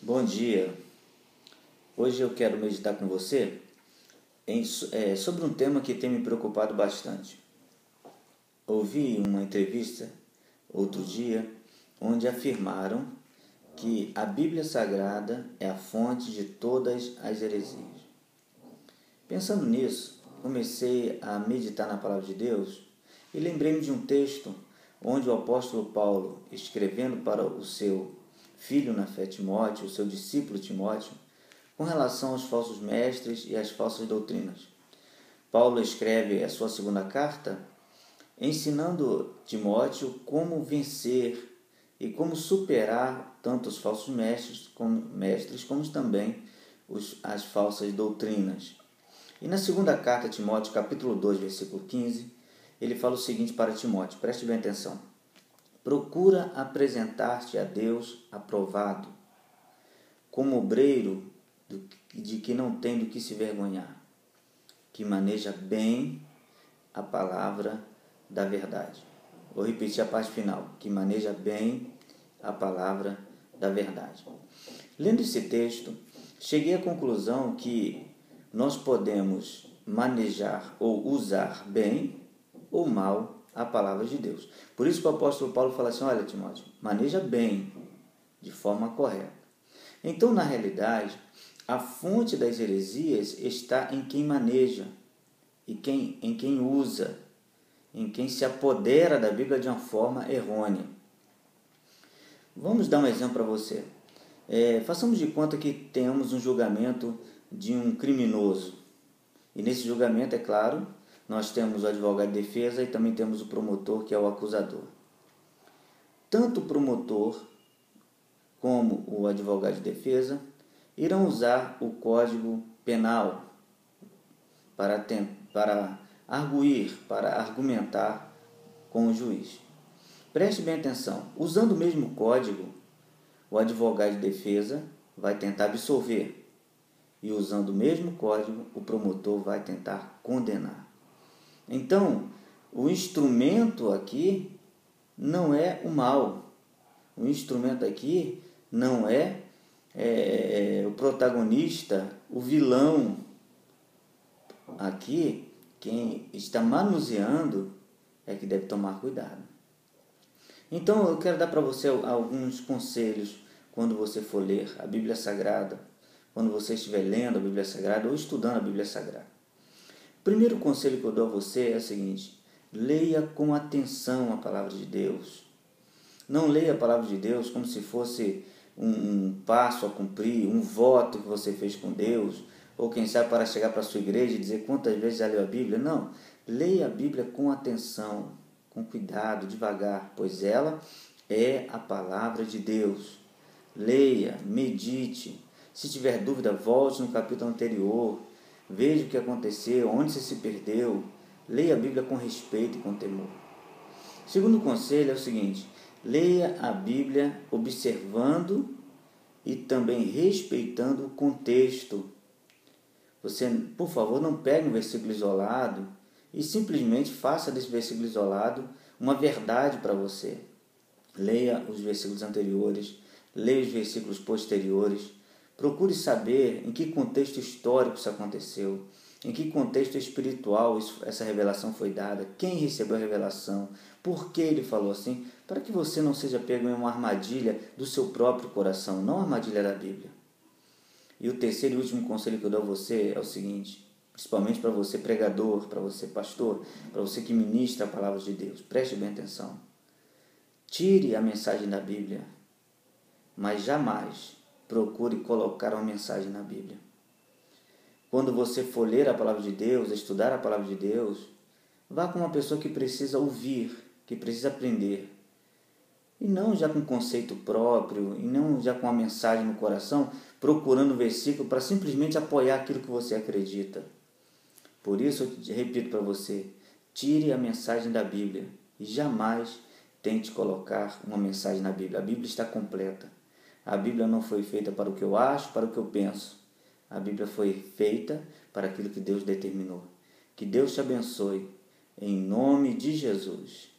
Bom dia. Hoje eu quero meditar com você sobre um tema que tem me preocupado bastante. Ouvi uma entrevista outro dia onde afirmaram que a Bíblia Sagrada é a fonte de todas as heresias. Pensando nisso, comecei a meditar na Palavra de Deus e lembrei-me de um texto onde o apóstolo Paulo, escrevendo para o seu filho na fé Timóteo, o seu discípulo Timóteo, com relação aos falsos mestres e às falsas doutrinas. Paulo escreve a sua segunda carta ensinando Timóteo como vencer e como superar tanto os falsos mestres como também as falsas doutrinas. E na segunda carta a Timóteo, capítulo 2, versículo 15, ele fala o seguinte para Timóteo, preste bem atenção. Procura apresentar-te a Deus aprovado, como obreiro de que não tem do que se vergonhar, que maneja bem a palavra da verdade. Vou repetir a parte final, que maneja bem a palavra da verdade. Lendo esse texto, cheguei à conclusão que nós podemos manejar ou usar bem ou mal a palavra de Deus. Por isso que o apóstolo Paulo fala assim, olha Timóteo, maneja bem, de forma correta. Então, na realidade, a fonte das heresias está em quem maneja, em quem usa, em quem se apodera da Bíblia de uma forma errônea. Vamos dar um exemplo para você. Façamos de conta que tenhamos um julgamento de um criminoso. E nesse julgamento, é claro, nós temos o advogado de defesa e também temos o promotor, que é o acusador. Tanto o promotor como o advogado de defesa irão usar o Código Penal para arguir, para argumentar com o juiz. Preste bem atenção, usando o mesmo código, o advogado de defesa vai tentar absolver e usando o mesmo código, o promotor vai tentar condenar. Então, o instrumento aqui não é o mal, o instrumento aqui não é o protagonista, o vilão. Aqui, quem está manuseando é que deve tomar cuidado. Então, eu quero dar para você alguns conselhos quando você for ler a Bíblia Sagrada, quando você estiver lendo a Bíblia Sagrada ou estudando a Bíblia Sagrada. O primeiro conselho que eu dou a você é o seguinte, leia com atenção a palavra de Deus. Não leia a palavra de Deus como se fosse um passo a cumprir, um voto que você fez com Deus, ou quem sabe para chegar para a sua igreja e dizer quantas vezes já leu a Bíblia. Não, leia a Bíblia com atenção, com cuidado, devagar, pois ela é a palavra de Deus. Leia, medite. Se tiver dúvida, volte no capítulo anterior, veja o que aconteceu, onde você se perdeu. Leia a Bíblia com respeito e com temor. O segundo conselho é o seguinte, leia a Bíblia observando e também respeitando o contexto. Você, por favor, não pegue um versículo isolado e simplesmente faça desse versículo isolado uma verdade para você. Leia os versículos anteriores, leia os versículos posteriores. Procure saber em que contexto histórico isso aconteceu, em que contexto espiritual essa revelação foi dada, quem recebeu a revelação, por que ele falou assim, para que você não seja pego em uma armadilha do seu próprio coração, não a armadilha da Bíblia. E o terceiro e último conselho que eu dou a você é o seguinte, principalmente para você pregador, para você pastor, para você que ministra a palavra de Deus, preste bem atenção. Tire a mensagem da Bíblia, mas jamais procure colocar uma mensagem na Bíblia. Quando você for ler a palavra de Deus, estudar a palavra de Deus, vá com uma pessoa que precisa ouvir, que precisa aprender. E não já com conceito próprio, e não já com a mensagem no coração, procurando o versículo para simplesmente apoiar aquilo que você acredita. Por isso eu repito para você, tire a mensagem da Bíblia e jamais tente colocar uma mensagem na Bíblia. A Bíblia está completa. A Bíblia não foi feita para o que eu acho, para o que eu penso. A Bíblia foi feita para aquilo que Deus determinou. Que Deus te abençoe. Em nome de Jesus.